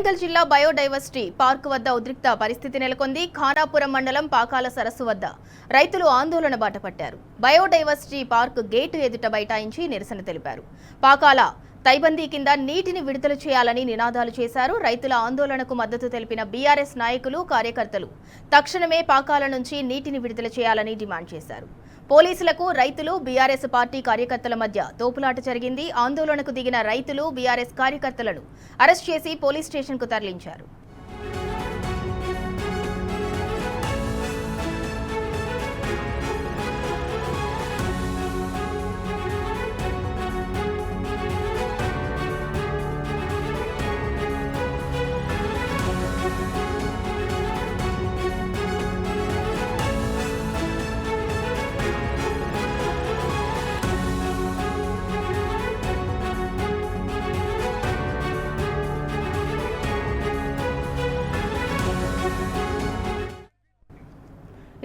వరంగల్ జిల్లా biodiversity park వద్ద ఉద్రిక్త పరిస్థితి నెలకొంది. ఖానాపురం మండలం పాకాల సరస్సు వద్ద రైతులు ఆందోళన బాట పట్టారు. బయోడైవర్సిటీ పార్క్ గేటు ఎదుట బైఠాయించి నిరసన తెలిపారు. పాకాల తైబందీ కింద నీటిని విడుదల చేయాలని నినాదాలు చేశారు. రైతుల ఆందోళనకు మద్దతు తెలిపిన బీఆర్ఎస్ నాయకులు, కార్యకర్తలు తక్షణమే పాకాల నుంచి నీటిని విడుదల చేయాలని డిమాండ్ చేశారు. పోలీసులకు రైతులు, బీఆర్ఎస్ పార్టీ కార్యకర్తల మధ్య తోపులాట జరిగింది. ఆందోళనకు దిగిన రైతులు, బీఆర్ఎస్ కార్యకర్తలను అరెస్ట్ చేసి పోలీస్ స్టేషన్కు తరలించారు.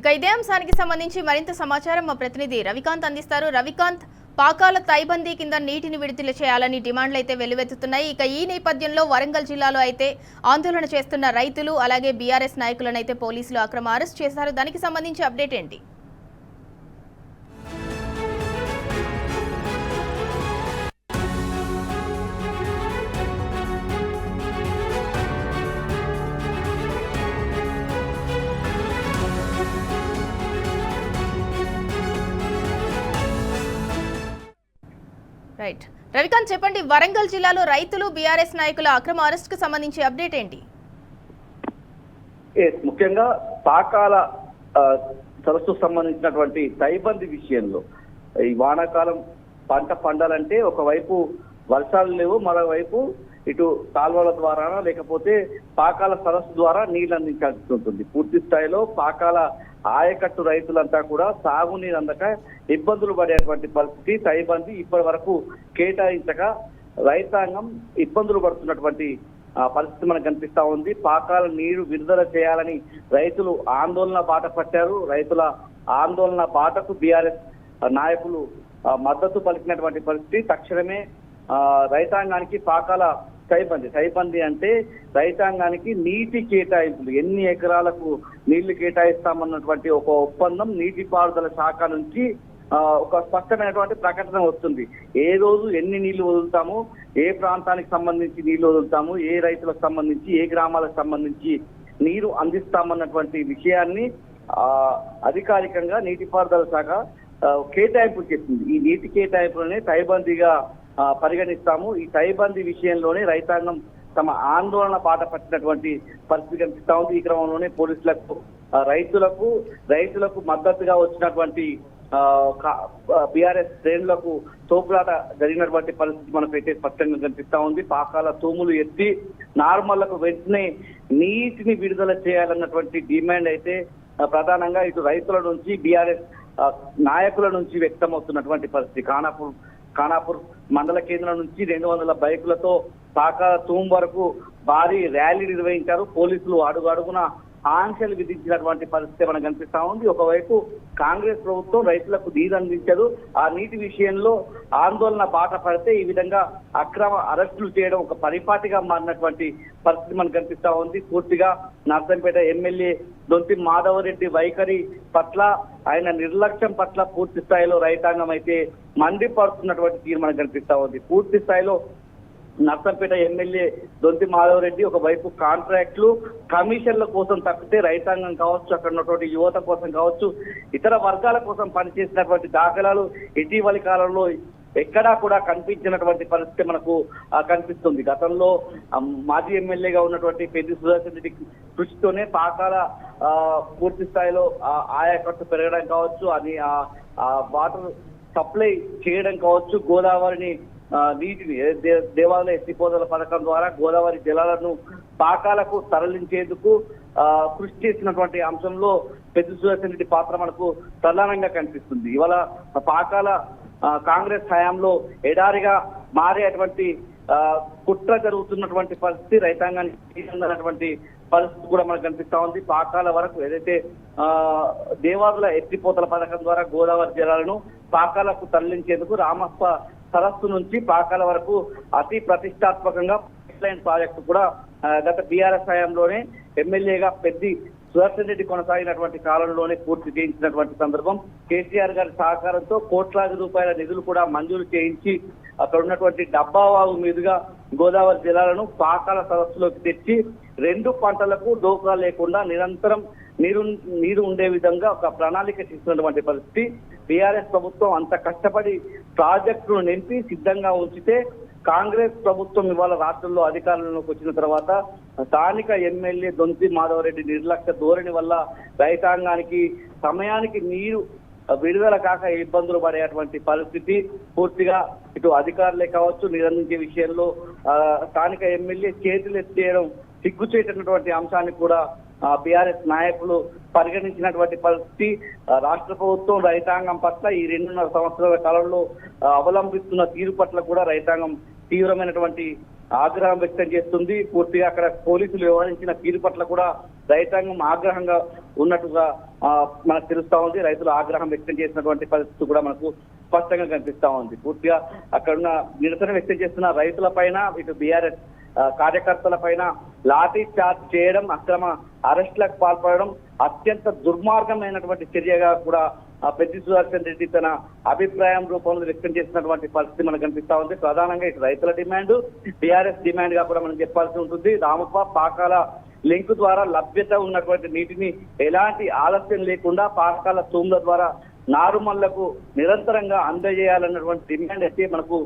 ఇక ఇదే అంశానికి సంబంధించి మరింత సమాచారం మా ప్రతినిధి రవికాంత్ అందిస్తారు. రవికాంత్, పాకాల తైబందీ కింద నీటిని విడుదల చేయాలని డిమాండ్లు అయితే వెల్లువెత్తుతున్నాయి. ఇక ఈ నేపథ్యంలో వరంగల్ జిల్లాలో అయితే ఆందోళన చేస్తున్న రైతులు, అలాగే బీఆర్ఎస్ నాయకులను అయితే పోలీసులు అక్రమ అరెస్ట్ చేశారు. దానికి సంబంధించి అప్డేట్ ఏంటి? రైట్, రవికాంత్ చెప్పండి, వరంగల్ జిల్లాలో రైతులు, బీఆర్ఎస్ నాయకుల అక్రమ అరెస్ట్ కు సంబంధించి అప్డేట్ ఏంటి? ముఖ్యంగా పాకాల సరస్సు సంబంధించినటువంటి తైబంది విషయంలో ఈ వానాకాలం పంట పండాలంటే ఒకవైపు వర్షాలు లేవు, మరోవైపు ఇటు కాల్వల ద్వారా లేకపోతే పాకాల సరస్సు ద్వారా నీళ్లు అందించాల్సి ఉంటుంది. పూర్తి స్థాయిలో పాకాల ఆయకట్టు రైతులంతా కూడా సాగునీరు అందక ఇబ్బందులు పడేటువంటి పరిస్థితి. తైబంది ఇప్పటి వరకు కేటాయించక రైతాంగం ఇబ్బందులు పడుతున్నటువంటి పరిస్థితి మనకు కనిపిస్తా ఉంది. పాకాల నీరు విడుదల చేయాలని రైతులు ఆందోళన బాట పట్టారు. రైతుల ఆందోళన బాటకు బీఆర్ఎస్ నాయకులు మద్దతు పలికినటువంటి పరిస్థితి. తక్షణమే రైతాంగానికి పాకాల తైబంది అంటే రైతాంగానికి నీటి కేటాయింపులు, ఎన్ని ఎకరాలకు నీళ్లు కేటాయిస్తామన్నటువంటి ఒక ఒప్పందం నీటిపారుదల శాఖ నుంచి ఒక స్పష్టమైనటువంటి ప్రకటన వస్తుంది. ఏ రోజు ఎన్ని నీళ్లు వదులుతాము, ఏ ప్రాంతానికి సంబంధించి నీళ్లు వదులుతాము, ఏ రైతులకు సంబంధించి, ఏ గ్రామాలకు సంబంధించి నీరు అందిస్తామన్నటువంటి విషయాన్ని అధికారికంగా నీటిపారుదల శాఖ కేటాయింపు చెప్తుంది. ఈ నీటి కేటాయింపులనే తైబందీగా పరిగణిస్తాము. ఈ తైబంది విషయంలోనే రైతాంగం తమ ఆందోళన బాట పట్టినటువంటి పరిస్థితి కనిపిస్తా ఉంది. ఈ క్రమంలోనే పోలీసులకు రైతులకు మద్దతుగా వచ్చినటువంటి బీఆర్ఎస్ శ్రేణులకు తోపులాట జరిగినటువంటి పరిస్థితి మనకైతే స్పష్టంగా కనిపిస్తా ఉంది. పాకాల తూములు ఎత్తి నార్మల్లకు వెంటనే నీటిని విడుదల చేయాలన్నటువంటి డిమాండ్ అయితే ప్రధానంగా ఇటు రైతుల నుంచి, బీఆర్ఎస్ నాయకుల నుంచి వ్యక్తమవుతున్నటువంటి పరిస్థితి. ఖానాపూర్ మండల కేంద్రం నుంచి 200 బైకులతో పాకాల తూము వరకు భారీ ర్యాలీ నిర్వహించారు. పోలీసులు అడుగున ఆంక్షలు విధించినటువంటి పరిస్థితి మనకు కనిపిస్తా ఉంది. ఒకవైపు కాంగ్రెస్ ప్రభుత్వం రైతులకు నీరు అందించదు. ఆ నీటి విషయంలో ఆందోళన బాట పడితే ఈ విధంగా అక్రమ అరెస్టులు చేయడం ఒక పరిపాటిగా మారినటువంటి పరిస్థితి మనకు కనిపిస్తా ఉంది. పూర్తిగా నర్సంపేట ఎమ్మెల్యే దొంతి మాధవరెడ్డి వైఖరి పట్ల, ఆయన నిర్లక్ష్యం పట్ల పూర్తి స్థాయిలో రైతాంగం అయితే మండిపడుతున్నటువంటి తీరు మనకు కనిపిస్తా ఉంది. పూర్తి స్థాయిలో నర్సంపేట ఎమ్మెల్యే దొంతి మాధవరెడ్డి ఒకవైపు కాంట్రాక్టులు, కమిషన్ల కోసం తప్పితే రైతాంగం కావచ్చు, అక్కడ ఉన్నటువంటి యువత కోసం కావచ్చు, ఇతర వర్గాల కోసం పనిచేసినటువంటి దాఖలాలు ఇటీవలి కాలంలో ఎక్కడా కూడా కనిపించినటువంటి పరిస్థితి మనకు కనిపిస్తుంది. గతంలో మాజీ ఎమ్మెల్యేగా ఉన్నటువంటి పెద్ది సుదర్శన్ రెడ్డి కృషితోనే పాకాల పూర్తి స్థాయిలో ఆయకట్టు పెరగడం కావచ్చు, అది వాటర్ సప్లై చేయడం కావచ్చు, గోదావరిని నీటిని దేవాలయ ఎత్తిపోతల పథకం ద్వారా గోదావరి జలాలను పాకాలకు తరలించేందుకు కృషి చేసినటువంటి అంశంలో పెద్ద సుదర్శన్ రెడ్డి పాత్ర మనకు ప్రధానంగా కనిపిస్తుంది. ఇవాళ పాకాల కాంగ్రెస్ హయాంలో ఎడారిగా మారేటువంటి కుట్ర జరుగుతున్నటువంటి పరిస్థితి, రైతాంగానికి పరిస్థితి కూడా మనకు కనిపిస్తా ఉంది. పాకాల వరకు ఏదైతే దేవాదుల ఎత్తిపోతల పథకం ద్వారా గోదావరి జలాలను పాకాలకు తరలించేందుకు రామప్ప సరస్సు నుంచి పాకాల వరకు అతి ప్రతిష్టాత్మకంగా పైప్ లైన్ ప్రాజెక్టు కూడా గత బీఆర్ఎస్ హయాంలోనే ఎమ్మెల్యేగా పెద్ది సుదర్శన్ రెడ్డి కొనసాగినటువంటి కాలంలోనే పూర్తి చేయించినటువంటి సందర్భం. కేసీఆర్ గారి సహకారంతో కోట్లాది రూపాయల నిధులు కూడా మంజూరు చేయించి అక్కడ ఉన్నటువంటి డబ్బావాగు మీదుగా గోదావరి జలాలను పాకాల సరస్సులోకి తెచ్చి 2 పంటలకు డోకా లేకుండా నిరంతరం నీరు ఉండే విధంగా ఒక ప్రణాళిక చేస్తున్నటువంటి పరిస్థితి. బీఆర్ఎస్ ప్రభుత్వం అంత కష్టపడి ప్రాజెక్టును నింపి సిద్ధంగా ఉంచితే కాంగ్రెస్ ప్రభుత్వం ఇవాళ రాష్ట్రంలో అధికారంలోకి వచ్చిన తర్వాత స్థానిక ఎమ్మెల్యే దొంతి మాధవరెడ్డి నిర్లక్ష్య ధోరణి వల్ల రైతాంగానికి సమయానికి నీరు విడుదల కాక ఇబ్బందులు పడేటువంటి పరిస్థితి. పూర్తిగా ఇటు అధికారులే కావచ్చు నిరందించే విషయంలో స్థానిక ఎమ్మెల్యే చేతులు ఎత్తేయడం సిగ్గుచేటటువంటి అంశాన్ని కూడా బీఆర్ఎస్ నాయకులు పరిగణించినటువంటి పరిస్థితి. రాష్ట్ర ప్రభుత్వం రైతాంగం పట్ల ఈ 2.5 సంవత్సరాల కాలంలో అవలంబిస్తున్న తీరు పట్ల కూడా రైతాంగం తీవ్రమైనటువంటి ఆగ్రహం వ్యక్తం చేస్తుంది. పూర్తిగా అక్కడ పోలీసులు వ్యవహరించిన తీరు పట్ల కూడా రైతాంగం ఆగ్రహంగా ఉన్నట్టుగా మనకు తెలుస్తా ఉంది. రైతులు ఆగ్రహం వ్యక్తం చేసినటువంటి పరిస్థితి కూడా మనకు స్పష్టంగా కనిపిస్తా ఉంది. పూర్తిగా అక్కడున్న నిరసన వ్యక్తం చేస్తున్న రైతుల పైన ఇటు బీఆర్ఎస్ కార్యకర్తల పైన లాఠీ చార్జ్ చేయడం, అక్రమ అరెస్టులకు పాల్పడడం అత్యంత దుర్మార్గమైనటువంటి చర్యగా కూడా పెద్ది సుదర్శన్ రెడ్డి తన అభిప్రాయం రూపంలో వ్యక్తం చేసినటువంటి పరిస్థితి మనకు కనిపిస్తా ఉంది. ప్రధానంగా ఇటు రైతుల డిమాండ్, బీఆర్ఎస్ డిమాండ్ గా కూడా మనం చెప్పాల్సి ఉంటుంది. రామప్ప పాకాల లింక్ ద్వారా లభ్యత ఉన్నటువంటి నీటిని ఎలాంటి ఆలస్యం లేకుండా పాకాల తూముల ద్వారా నారుమల్లకు నిరంతరంగా అందజేయాలన్నటువంటి డిమాండ్ అయితే మనకు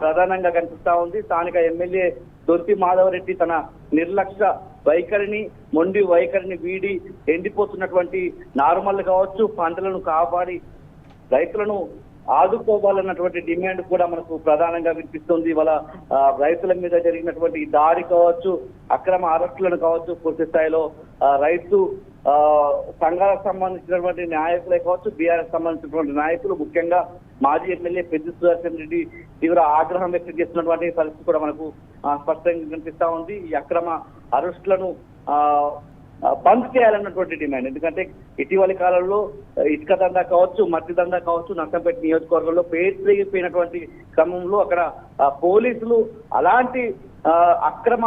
ప్రధానంగా కనిపిస్తా ఉంది. స్థానిక ఎమ్మెల్యే దొంతి మాధవరెడ్డి తన నిర్లక్ష్య వైఖరిని, మొండి వైఖరిని వీడి ఎండిపోతున్నటువంటి నారుమల్లు కావచ్చు పంటలను కాపాడి రైతులను ఆదుకోవాలన్నటువంటి డిమాండ్ కూడా మనకు ప్రధానంగా వినిపిస్తుంది. ఇవాళ రైతుల మీద జరిగినటువంటి దాడి కావచ్చు, అక్రమ అరెస్టులను కావచ్చు, పూర్తి స్థాయిలో రైతు సంఘాలకు సంబంధించినటువంటి నాయకులే కావచ్చు, బీఆర్ఎస్ సంబంధించినటువంటి నాయకులు, ముఖ్యంగా మాజీ ఎమ్మెల్యే పెద్ది సుదర్శన్ రెడ్డి తీవ్ర ఆగ్రహం వ్యక్తం చేస్తున్నటువంటి పరిస్థితి కూడా మనకు స్పష్టంగా కనిపిస్తా ఉంది. ఈ అక్రమ అరెస్టులను బంద్ చేయాలన్నటువంటి డిమాండ్. ఎందుకంటే ఇటీవలి కాలంలో ఇసుక దందా కావచ్చు, మట్టి దందా కావచ్చు, నర్సంపేట నియోజకవర్గంలో పేరుపోయినటువంటి క్రమంలో అక్కడ పోలీసులు అలాంటి అక్రమ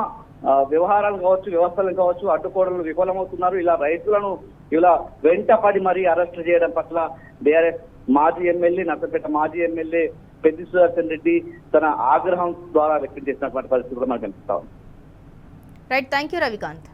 వ్యవహారాలు కావచ్చు, వ్యవస్థలు కావచ్చు అడ్డుకోవడంలో విఫలమవుతున్నారు. ఇలా రైతులను ఇలా వెంటపడి మరీ అరెస్ట్ చేయడం పట్ల బీఆర్ఎస్ మాజీ ఎమ్మెల్యే, నర్సంపేట మాజీ ఎమ్మెల్యే పెద్ది సుదర్శన్ రెడ్డి తన ఆగ్రహం ద్వారా వ్యక్తం చేసినటువంటి పరిస్థితి కూడా మనకు కనిపిస్తా ఉంది. Right, thank you Ravikanth.